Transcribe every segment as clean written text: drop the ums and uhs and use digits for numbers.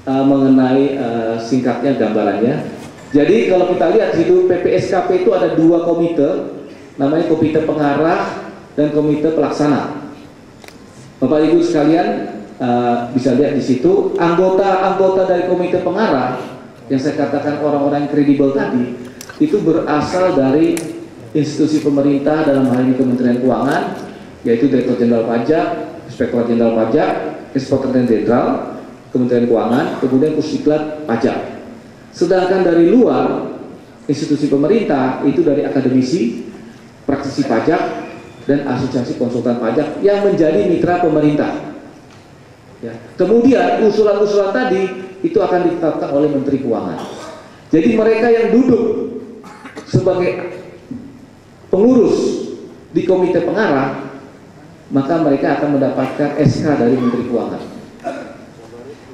mengenai singkatnya gambarannya. Jadi kalau kita lihat di situ PPSKP itu ada dua komite, namanya komite pengarah dan komite pelaksana. Bapak Ibu sekalian bisa lihat di situ anggota-anggota dari komite pengarah yang saya katakan orang-orang yang kredibel tadi itu berasal dari institusi pemerintah, dalam hal ini Kementerian Keuangan, yaitu Direktur Jenderal Pajak, Inspektorat Jenderal Pajak, Inspektorat Jenderal Kementerian Keuangan, kemudian Pusdiklat Pajak. Sedangkan dari luar institusi pemerintah itu dari akademisi, praktisi pajak, dan asosiasi konsultan pajak yang menjadi mitra pemerintah. Ya. Kemudian usulan-usulan tadi itu akan ditetapkan oleh Menteri Keuangan. Jadi mereka yang duduk sebagai pengurus di komite pengarah, maka mereka akan mendapatkan SK dari Menteri Keuangan.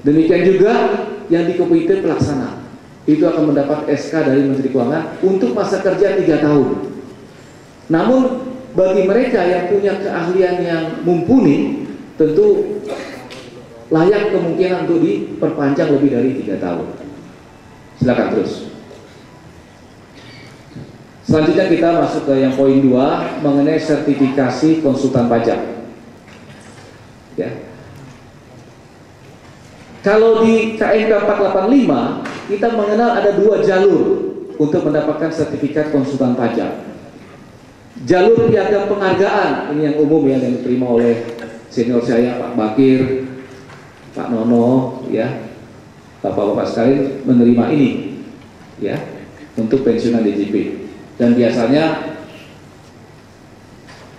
Demikian juga yang di komite pelaksana, itu akan mendapat SK dari Menteri Keuangan untuk masa kerja 3 tahun. Namun bagi mereka yang punya keahlian yang mumpuni, tentu layak kemungkinan untuk diperpanjang lebih dari 3 tahun. Silakan terus. Selanjutnya kita masuk ke yang poin 2 mengenai sertifikasi konsultan pajak. Ya. Kalau di KMK 485 kita mengenal ada 2 jalur untuk mendapatkan sertifikat konsultan pajak. Jalur piagam penghargaan, ini yang umum ya, yang diterima oleh senior saya Pak Bakir, Pak Nono, ya, bapak-bapak sekalian menerima ini, ya, untuk pensiunan DJP. Dan biasanya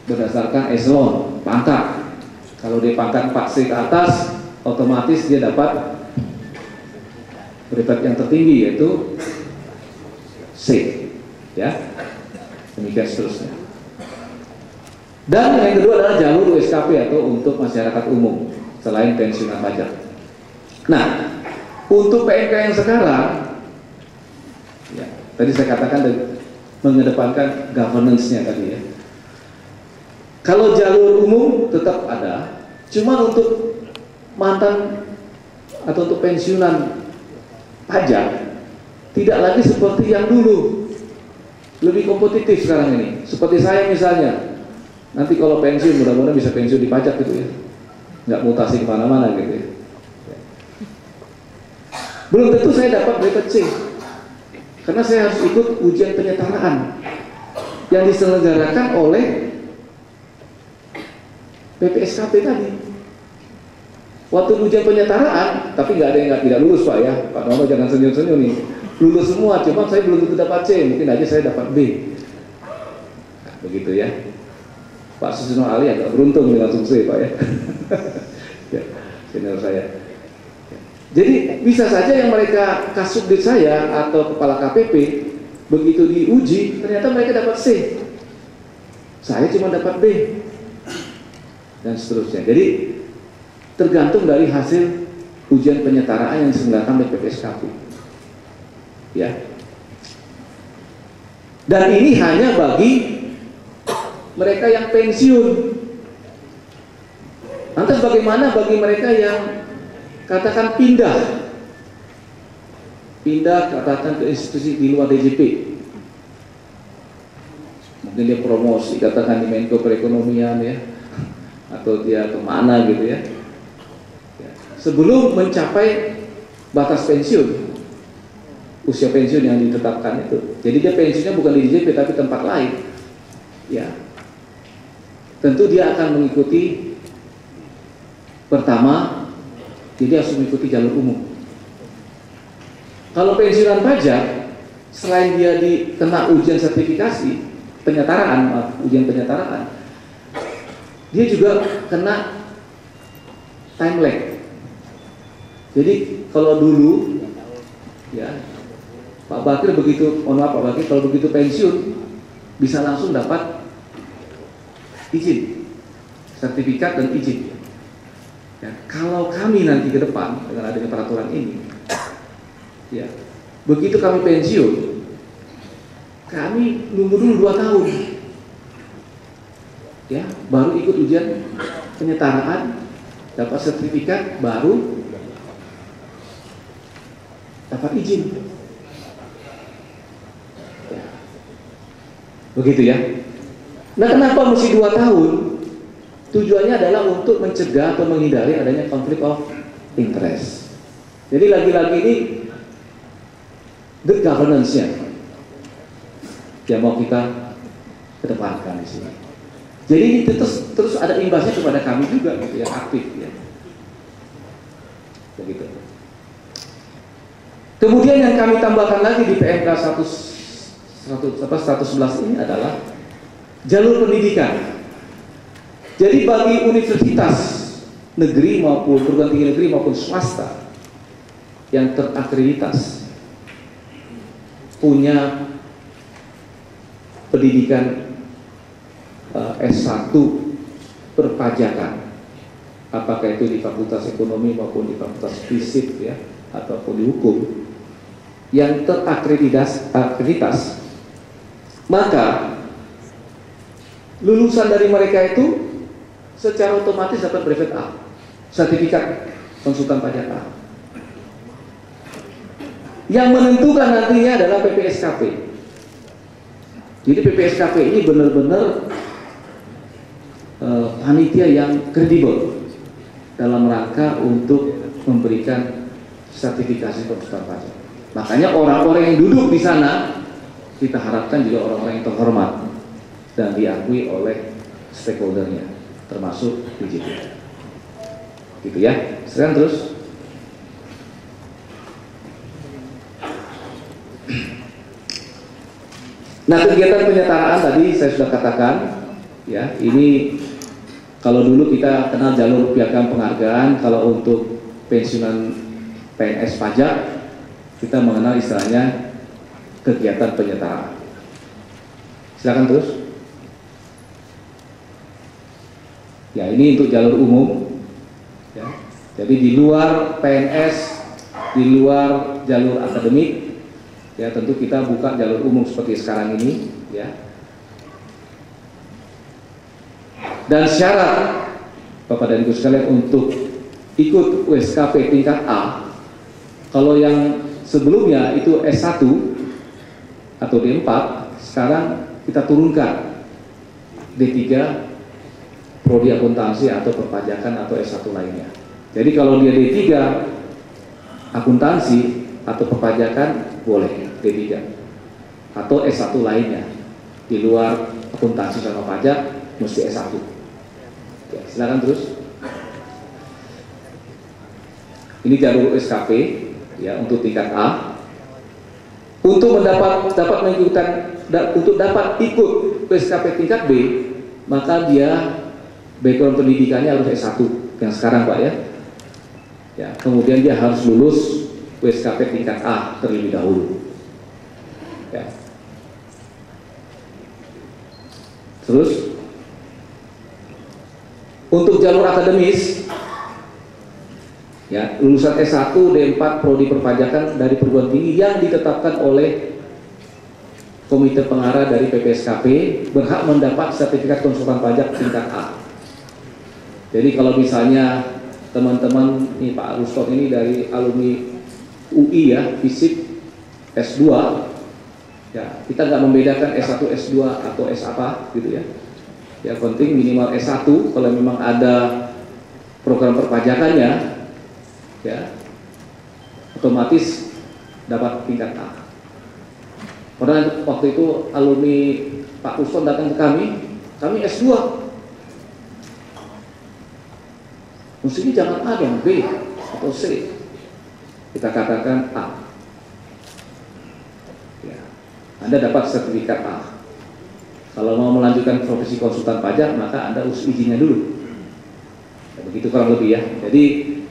berdasarkan eselon, pangkat. Kalau dia pangkat 4C ke atas, otomatis dia dapat peringkat yang tertinggi, yaitu C, ya, demikian seterusnya. Dan yang kedua adalah jalur USKP atau untuk masyarakat umum selain pensiunan pajak. Nah, untuk PMK yang sekarang, ya, tadi saya katakan mengedepankan governance-nya tadi ya. Kalau jalur umum tetap ada, cuma untuk mantan atau untuk pensiunan pajak tidak lagi seperti yang dulu, lebih kompetitif sekarang ini. Seperti saya misalnya, nanti kalau pensiun mudah-mudahan bisa pensiun di pajak gitu ya, nggak mutasi kemana-mana gitu ya. Belum tentu saya dapat bracket C, karena saya harus ikut ujian penyetaraan yang diselenggarakan oleh PPSKP tadi. Waktu ujian penyetaraan, tapi nggak ada yang tidak lulus Pak ya, Pak Nono jangan senyum-senyum nih, lulus semua, cuma saya belum tentu dapat C, mungkin aja saya dapat B. Nah, begitu ya. Pak Susino Ali agak beruntung dengan langsung C Pak ya. Ya, senior saya. Jadi bisa saja yang mereka kasubdit saya atau kepala KPP begitu diuji ternyata mereka dapat C, saya cuma dapat B, dan seterusnya. Jadi tergantung dari hasil ujian penyetaraan yang diselenggarakan oleh PPSKP. Ya. Dan ini hanya bagi mereka yang pensiun. Lantas bagaimana bagi mereka yang katakan pindah katakan ke institusi di luar DJP, mungkin dia promosi katakan di Menko Perekonomian ya, atau dia kemana gitu ya, sebelum mencapai batas pensiun, usia pensiun yang ditetapkan itu. Jadi dia pensiunnya bukan di DJP tapi tempat lain, ya. Tentu dia akan mengikuti pertama, jadi harus mengikuti jalur umum. Kalau pensiunan pajak, selain dia dikena ujian sertifikasi ujian penyetaraan, dia juga kena time lag. Jadi kalau dulu, ya, Pak Bakir begitu, Pak Bakir kalau begitu pensiun bisa langsung dapat izin, sertifikat dan izin. Ya, kalau kami nanti ke depan dengan adanya peraturan ini, ya, begitu kami pensiun, kami nunggu dulu 2 tahun, ya, baru ikut ujian penyetaraan, dapat sertifikat, baru dapat izin. Ya. Begitu ya. Nah, kenapa mesti 2 tahun? Tujuannya adalah untuk mencegah atau menghindari adanya konflik of interest. Jadi lagi-lagi ini good governance-nya yang mau kita kedepankan di sini. Jadi ini terus ada imbasnya kepada kami juga gitu ya, aktif ya. Begitu. Kemudian yang kami tambahkan lagi di PMK 111 ini adalah jalur pendidikan. Jadi bagi universitas negeri maupun perguruan tinggi negeri maupun swasta yang terakreditas punya pendidikan S1 perpajakan, apakah itu di Fakultas Ekonomi maupun di Fakultas Fisik ya, ataupun di Hukum yang terakreditas, maka lulusan dari mereka itu secara otomatis dapat brevet A, sertifikat konsultan pajak A. Yang menentukan nantinya adalah PPSKP. Jadi PPSKP ini benar-benar panitia yang kredibel dalam rangka untuk memberikan sertifikasi konsultan pajak. Makanya orang-orang yang duduk di sana kita harapkan juga orang-orang yang terhormat dan diakui oleh stakeholdernya, termasuk DJP. Gitu ya. Sekarang terus. Nah, kegiatan penyetaraan tadi saya sudah katakan, ya, ini kalau dulu kita kenal jalur piagam penghargaan, kalau untuk pensiunan PNS pajak kita mengenal istilahnya kegiatan penyetaraan. Silakan terus. Ya, ini untuk jalur umum. Ya. Jadi di luar PNS, di luar jalur akademik. Ya, tentu kita buka jalur umum seperti sekarang ini, ya. Dan syarat Bapak dan Ibu sekalian untuk ikut USKP tingkat A, kalau yang sebelumnya itu S1 atau D4, sekarang kita turunkan D3, prodi akuntansi atau perpajakan atau S1 lainnya. Jadi kalau dia D3 akuntansi atau perpajakan boleh D3 atau S1 lainnya di luar akuntansi sama pajak mesti S1. Ya, silakan terus. Ini jalur USKP ya untuk tingkat A. Untuk dapat ikut USKP tingkat B, maka dia background pendidikannya harus S1 yang sekarang Pak ya. Ya, kemudian dia harus lulus USKP tingkat A terlebih dahulu. Ya. Terus untuk jalur akademis, ya, lulusan S1, D4, prodi perpajakan dari perguruan tinggi yang ditetapkan oleh komite pengarah dari PPSKP berhak mendapat sertifikat konsultan pajak tingkat A. Jadi kalau misalnya teman-teman nih Pak Ruston ini dari alumni UI ya, fisik S2, ya kita nggak membedakan S1, S2 atau S apa gitu ya. Yang penting minimal S1, kalau memang ada program perpajakannya, ya otomatis dapat tingkat A. Pernah waktu itu alumni Pak Ruston datang ke kami S2. Mestinya jangan A dong, B atau C. Kita katakan A. Ya. Anda dapat sertifikat A. Kalau mau melanjutkan profesi konsultan pajak, maka Anda urus izinnya dulu. Ya, begitu kurang lebih ya. Jadi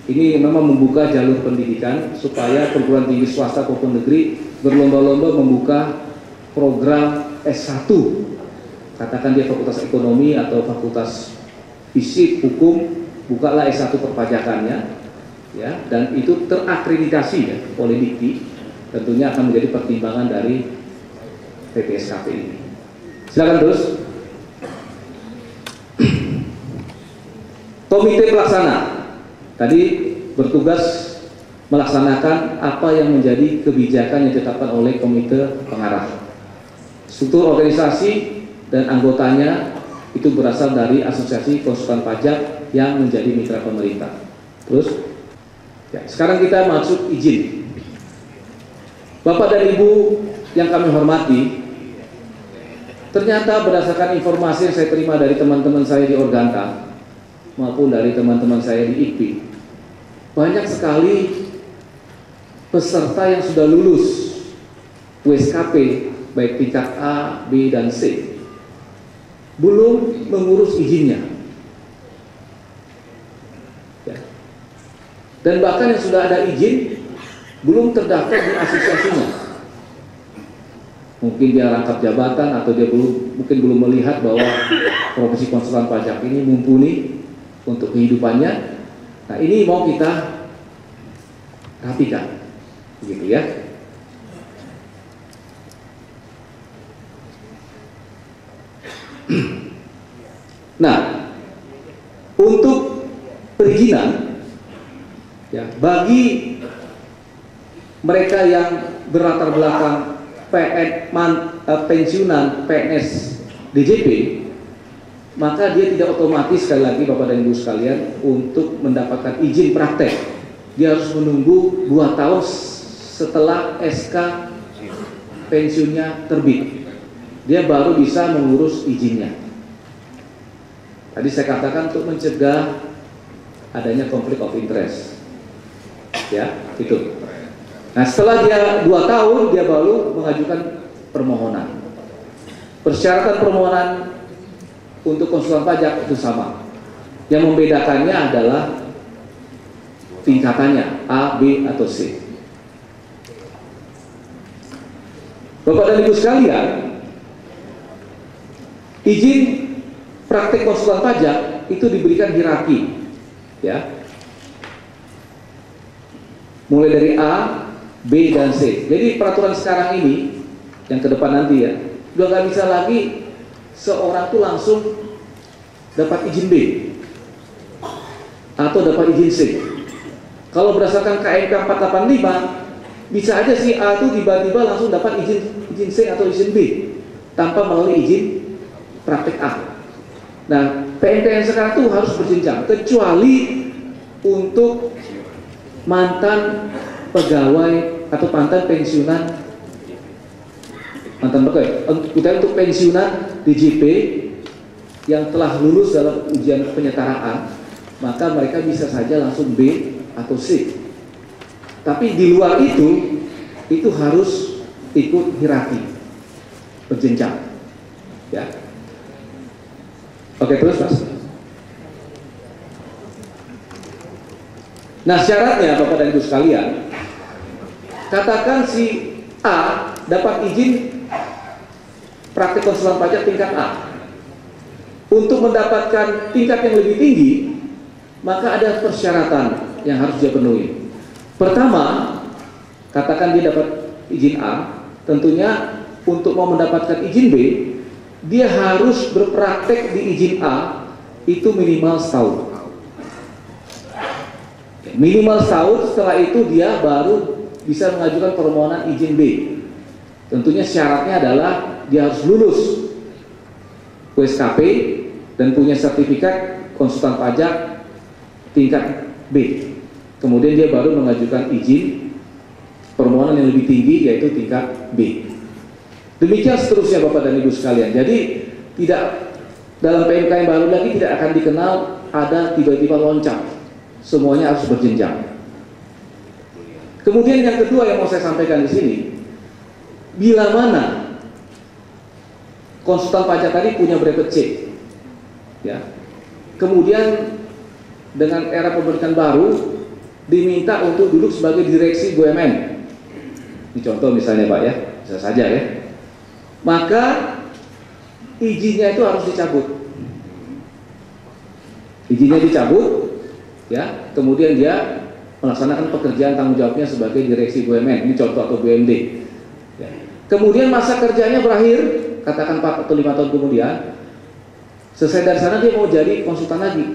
ini memang membuka jalur pendidikan supaya perguruan tinggi swasta maupun negeri berlomba-lomba membuka program S1. Katakan dia fakultas ekonomi atau fakultas fisik, hukum, bukalah S1 perpajakannya, ya, dan itu terakreditasi ya oleh Dikti, tentunya akan menjadi pertimbangan dari PPSKP ini. Silakan terus. Komite pelaksana tadi bertugas melaksanakan apa yang menjadi kebijakan yang ditetapkan oleh komite pengarah. Struktur organisasi dan anggotanya itu berasal dari asosiasi konsultan pajak yang menjadi mitra pemerintah. Terus, ya, sekarang kita masuk izin. Bapak dan Ibu yang kami hormati, ternyata berdasarkan informasi yang saya terima dari teman-teman saya di Organta maupun dari teman-teman saya di IKPI, banyak sekali peserta yang sudah lulus WSKP baik tingkat A, B, dan C belum mengurus izinnya, ya. Dan bahkan yang sudah ada izin belum terdaftar di asosiasinya. Mungkin dia rangkap jabatan atau dia mungkin belum melihat bahwa profesi konsultan pajak ini mumpuni untuk kehidupannya. Nah, ini mau kita rapikan, begitu ya. Nah, untuk perizinan, ya, bagi mereka yang berlatar belakang pensiunan PNS DJP, maka dia tidak otomatis, sekali lagi Bapak dan Ibu sekalian, untuk mendapatkan izin praktek. Dia harus menunggu 2 tahun setelah SK pensiunnya terbit. Dia baru bisa mengurus izinnya. Tadi saya katakan untuk mencegah adanya konflik of interest. Ya, itu. Nah, setelah dia 2 tahun, dia baru mengajukan permohonan. Persyaratan permohonan untuk konsultan pajak itu sama. Yang membedakannya adalah tingkatannya A, B, atau C. Bapak dan Ibu sekalian, izin praktek konsultan pajak itu diberikan hierarki, ya. Mulai dari A, B, dan C. Jadi peraturan sekarang ini yang ke depan nanti ya, udah nggak bisa lagi seorang tuh langsung dapat izin B atau dapat izin C. Kalau berdasarkan KMK 485, bisa aja si A itu tiba-tiba langsung dapat izin C atau izin B tanpa melalui izin praktek A. Nah, PNK yang sekarang tuh harus berjenjang, kecuali untuk mantan pegawai atau mantan pensiunan, kita untuk pensiunan DJP yang telah lulus dalam ujian penyetaraan, maka mereka bisa saja langsung B atau C. Tapi di luar itu harus ikut hierarki berjenjang, ya. Oke, terus Mas. Nah, syaratnya Bapak dan Ibu sekalian, katakan si A dapat izin praktik konsultan pajak tingkat A. Untuk mendapatkan tingkat yang lebih tinggi, maka ada persyaratan yang harus dia penuhi. Pertama, katakan dia dapat izin A, tentunya untuk mau mendapatkan izin B, dia harus berpraktek di izin A itu minimal setahun. Minimal setahun, setelah itu dia baru bisa mengajukan permohonan izin B. Tentunya syaratnya adalah dia harus lulus WSKP dan punya sertifikat konsultan pajak tingkat B. Kemudian dia baru mengajukan izin permohonan yang lebih tinggi, yaitu tingkat B. Demikian seterusnya Bapak dan Ibu sekalian. Jadi tidak, dalam PMK yang baru lagi tidak akan dikenal ada tiba-tiba loncat. Semuanya harus berjenjang. Kemudian yang kedua yang mau saya sampaikan di sini, bila mana konsultan pajak tadi punya brevet C, ya, kemudian dengan era pemerintahan baru diminta untuk duduk sebagai direksi BUMN. Ini contoh misalnya Pak ya, bisa saja ya. Maka izinnya itu harus dicabut. Izinnya dicabut, ya. Kemudian dia melaksanakan pekerjaan tanggung jawabnya sebagai direksi BUMN. Ini contoh atau BUMD. Ya. Kemudian masa kerjanya berakhir, katakan 4 atau 5 tahun kemudian, selesai dari sana dia mau jadi konsultan lagi.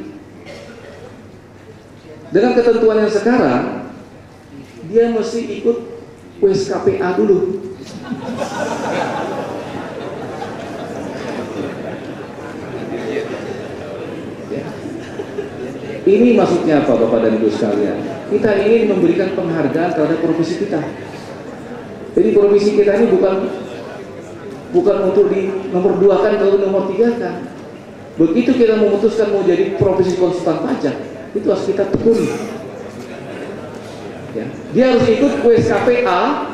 Dengan ketentuan yang sekarang, dia mesti ikut WSKPA dulu. Ya. Ini maksudnya apa Bapak dan Ibu sekalian? Kita ingin memberikan penghargaan terhadap profesi kita. Jadi profesi kita ini bukan untuk di nomor 2 kan atau nomor 3 kan. Begitu kita memutuskan mau jadi profesi konsultan pajak, itu harus kita tekuni. Ya. Dia harus ikut WSKPA.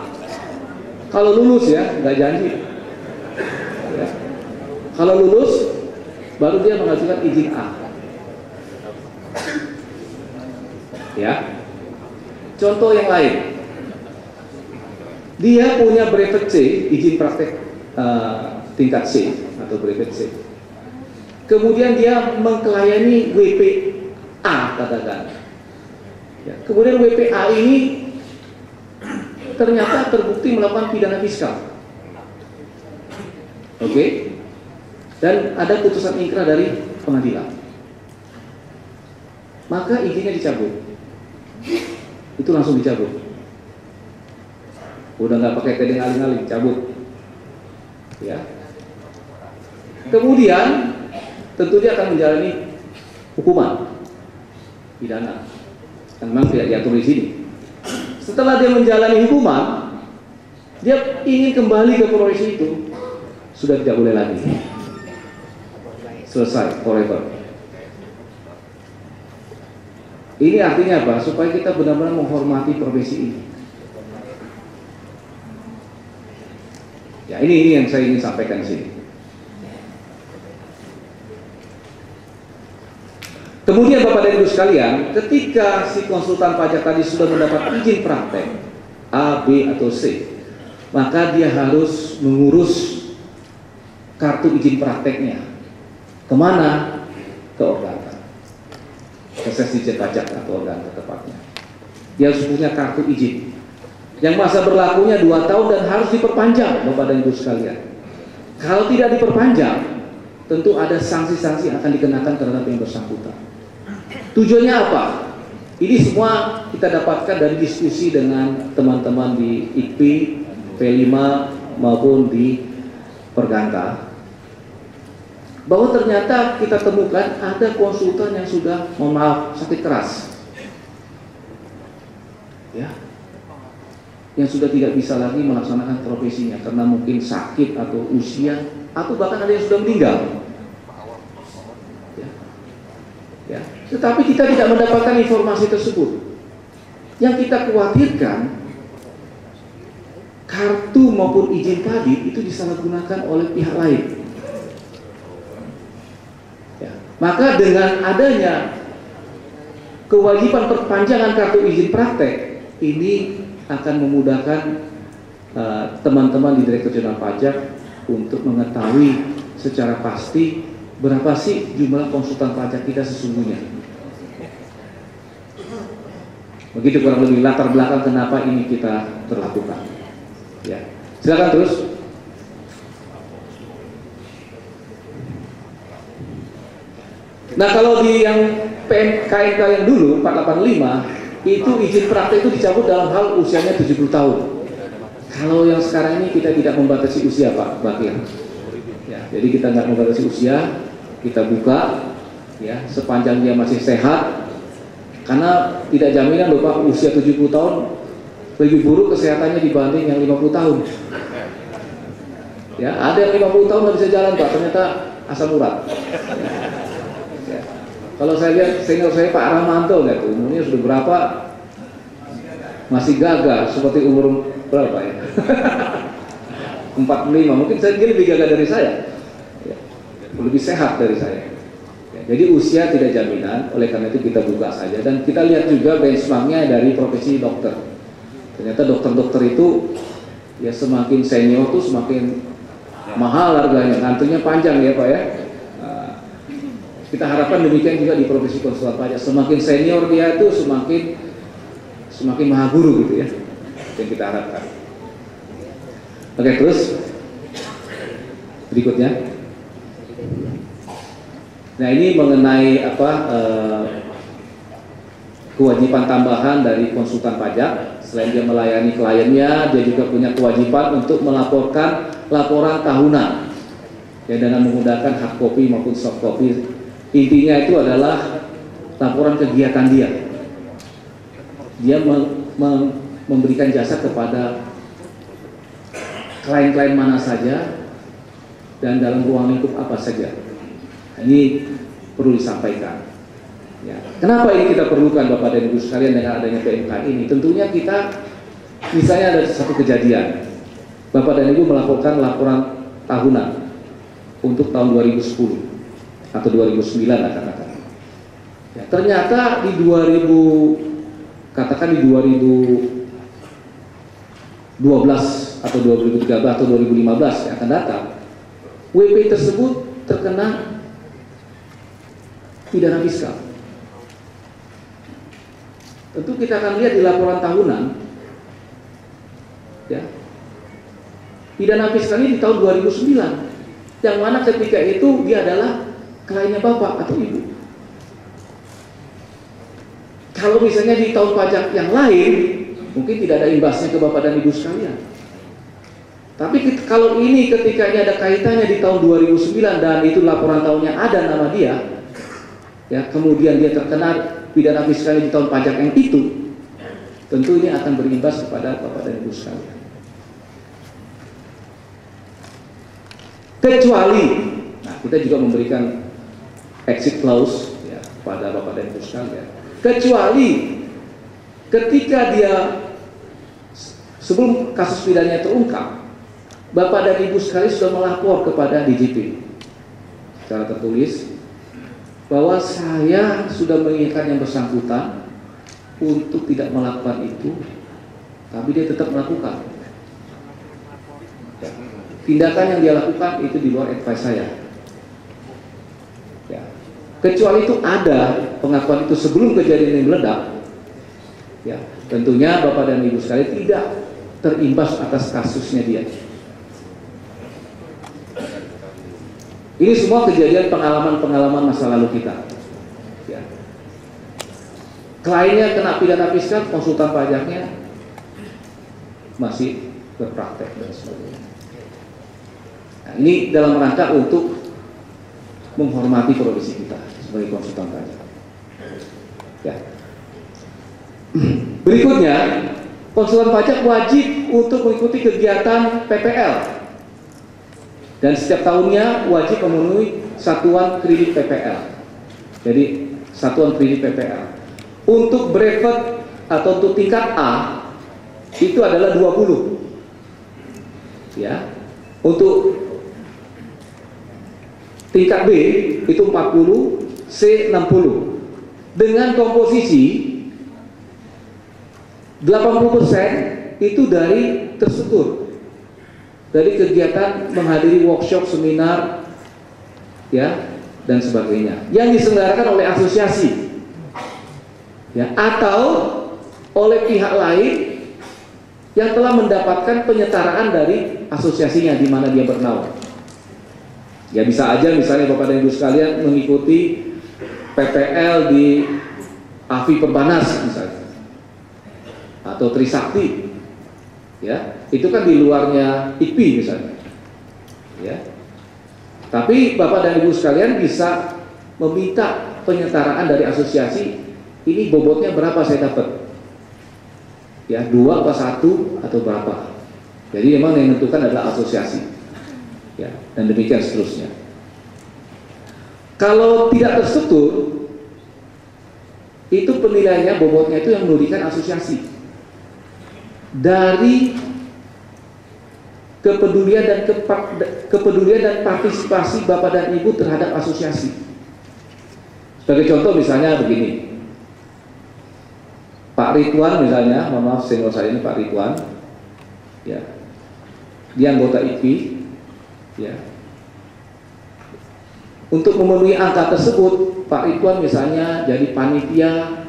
Kalau lulus ya, nggak janji. Ya. Kalau lulus, baru dia mengajukan izin A. Ya. Contoh yang lain, dia punya brevet C, izin praktek tingkat C atau brevet C. Kemudian dia mengklayani WPA katakan. Ya. Kemudian WPA ini ternyata terbukti melakukan pidana fiskal. Oke. Dan ada putusan ingkrah dari pengadilan. Maka izinnya dicabut. Itu langsung dicabut. Udah nggak pakai tedeng aling-aling, cabut. Ya. Kemudian tentu dia akan menjalani hukuman pidana. Memang tidak diatur di sini. Setelah dia menjalani hukuman, dia ingin kembali ke profesi itu, sudah tidak boleh lagi. Selesai, forever. Ini artinya apa? Supaya kita benar-benar menghormati profesi ini. Ya, ini yang saya ingin sampaikan di sini. Kemudian Bapak dan Ibu sekalian, ketika si konsultan pajak tadi sudah mendapat izin praktek A, B, atau C, maka dia harus mengurus kartu izin prakteknya. Kemana? Ke Organta, ke Sesi Pajak atau Organta tepatnya. Dia harus punya kartu izin yang masa berlakunya 2 tahun dan harus diperpanjang Bapak dan Ibu sekalian. Kalau tidak diperpanjang, tentu ada sanksi-sanksi yang akan dikenakan terhadap yang bersangkutan. Tujuannya apa? Ini semua kita dapatkan dari diskusi dengan teman-teman di IKP, P5 maupun di Perganta, bahwa ternyata kita temukan ada konsultan yang sudah, mohon maaf, sakit keras, ya, yang sudah tidak bisa lagi melaksanakan profesinya karena mungkin sakit atau usia, atau bahkan ada yang sudah meninggal. Ya. Tetapi kita tidak mendapatkan informasi tersebut. Yang kita khawatirkan, kartu maupun izin tadi itu disalahgunakan oleh pihak lain. Ya. Maka dengan adanya kewajiban perpanjangan kartu izin praktek, ini akan memudahkan teman-teman di Direktur Jenderal Pajak untuk mengetahui secara pasti berapa sih jumlah konsultan pajak kita sesungguhnya. Begitu kurang lebih latar belakang kenapa ini kita berlakukan. Ya, silakan terus. Nah, kalau di yang PMKNK yang dulu 485 itu izin praktek itu dicabut dalam hal usianya 70 tahun. Kalau yang sekarang ini kita tidak membatasi usia Pak Bakir. Ya, jadi kita nggak membatasi usia, kita buka ya sepanjang dia masih sehat, karena tidak jaminan loh Pak, usia 70 tahun lebih buruk kesehatannya dibanding yang 50 tahun. Ya, ada yang 50 tahun nggak bisa jalan Pak, ternyata asam urat. Ya. Kalau saya lihat senior saya Pak Rahmanto, lihat umurnya sudah berapa, masih gagah seperti umur berapa ya? 45, mungkin dia lebih gagah dari saya, ya, lebih sehat dari saya. Ya, jadi usia tidak jaminan, oleh karena itu kita buka saja. Dan kita lihat juga benchmarknya dari profesi dokter. Ternyata dokter-dokter itu ya semakin senior tuh semakin mahal harganya, ngantrinya panjang ya Pak ya. Nah, kita harapkan demikian juga di profesi konsultan pajak. Semakin senior dia itu semakin maha guru gitu ya, yang kita harapkan. Oke, terus berikutnya. Nah, ini mengenai apa kewajiban tambahan dari konsultan pajak. Selain dia melayani kliennya, dia juga punya kewajiban untuk melaporkan laporan tahunan, ya, dengan menggunakan hard copy maupun soft copy. Intinya itu adalah laporan kegiatan dia. Dia memberikan jasa kepada klien-klien mana saja dan dalam ruang lingkup apa saja. Ini perlu disampaikan. Ya. Kenapa ini kita perlukan Bapak dan Ibu sekalian dengan adanya PMK ini? Tentunya kita, misalnya ada satu kejadian, Bapak dan Ibu melaporkan laporan tahunan untuk tahun 2010 atau 2009 katakan. Ya, ternyata di 2012 atau 2013 atau 2015 yang akan datang, WP tersebut terkena pidana fiskal. Tentu kita akan lihat di laporan tahunan, ya, pidana fiskal ini di tahun 2009, yang mana ketika itu dia adalah kliennya Bapak atau Ibu. Kalau misalnya di tahun pajak yang lain, mungkin tidak ada imbasnya ke Bapak dan Ibu sekalian. Tapi kalau ini ketika ini ada kaitannya di tahun 2009 dan itu laporan tahunnya ada nama dia, ya, kemudian dia terkena pidana fiskal di tahun pajak yang itu, tentu ini akan berimbas kepada Bapak dan Ibu sekalian. Kecuali, nah, kita juga memberikan exit clause, ya, kepada Bapak dan Ibu sekalian. Kecuali ketika dia sebelum kasus pidananya terungkap, Bapak dan Ibu sekalian sudah melapor kepada DJP secara tertulis bahwa saya sudah mengingatkan yang bersangkutan untuk tidak melakukan itu, tapi dia tetap melakukan. Ya. Tindakan yang dia lakukan itu di luar advice saya. Ya. Kecuali itu ada pengakuan itu sebelum kejadian ini meledak, ya, tentunya Bapak dan Ibu sekalian tidak terimbas atas kasusnya dia. Ini semua kejadian pengalaman-pengalaman masa lalu kita. Ya. Kliennya kena pidana fiskal, konsultan pajaknya masih berpraktek dan sebagainya. Nah, ini dalam rangka untuk menghormati profesi kita sebagai konsultan pajak. Ya. Berikutnya, konsultan pajak wajib untuk mengikuti kegiatan PPL. Dan setiap tahunnya wajib memenuhi satuan kredit PPL. Jadi satuan kredit PPL. Untuk brevet atau untuk tingkat A itu adalah 20. Ya. Untuk tingkat B itu 40, C 60. Dengan komposisi 80% itu dari terstruktur. Dari kegiatan menghadiri workshop, seminar, ya, dan sebagainya yang diselenggarakan oleh asosiasi, ya, atau oleh pihak lain yang telah mendapatkan penyetaraan dari asosiasinya di mana dia bernaung. Ya, bisa aja misalnya Bapak dan Ibu sekalian mengikuti PPL di AFI Perbanas misalnya, atau Trisakti, ya, itu kan di luarnya IKPI misalnya, ya. Tapi Bapak dan Ibu sekalian bisa meminta penyetaraan dari asosiasi. Ini bobotnya berapa saya dapat? Ya, 2 atau 1 atau berapa? Jadi memang yang menentukan adalah asosiasi, ya, dan demikian seterusnya. Kalau tidak terstruktur, itu penilaiannya bobotnya itu yang menurunkan asosiasi. Dari kepedulian dan partisipasi Bapak dan Ibu terhadap asosiasi. Sebagai contoh misalnya begini, Pak Ridwan misalnya, mohon maaf senior saya ini Pak Ridwan, ya, dia anggota IKPI, ya. Untuk memenuhi angka tersebut, Pak Ridwan misalnya jadi panitia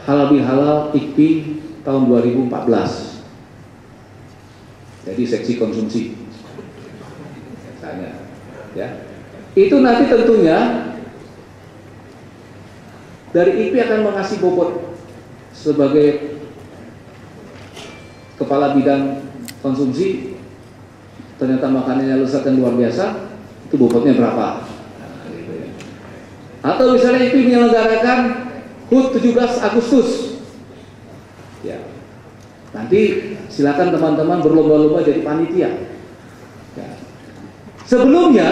halal bihalal IKPI tahun 2014. Jadi seksi konsumsi, misalnya, ya, itu nanti tentunya dari IP akan mengasih bobot sebagai kepala bidang konsumsi, ternyata makanannya lezat dan luar biasa, itu bobotnya berapa? Nah, gitu ya. Atau misalnya IP menyelenggarakan HUT 17 Agustus, ya, nanti silakan teman-teman berlomba-lomba jadi panitia. Ya. Sebelumnya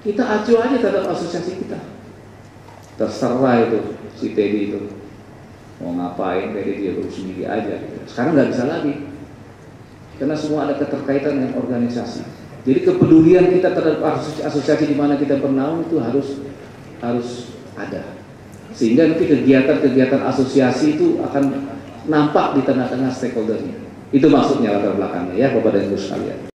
kita acu aja terhadap asosiasi kita, terserah itu si Teddy itu mau ngapain, Teddy dia urus sendiri aja. Sekarang nggak bisa lagi, karena semua ada keterkaitan dengan organisasi. Jadi kepedulian kita terhadap asosiasi di mana kita bernaung itu harus ada, sehingga nanti kegiatan-kegiatan asosiasi itu akan nampak di tengah-tengah stakeholdernya. Itu maksudnya latar belakangnya ya, Bapak dan Ibu sekalian.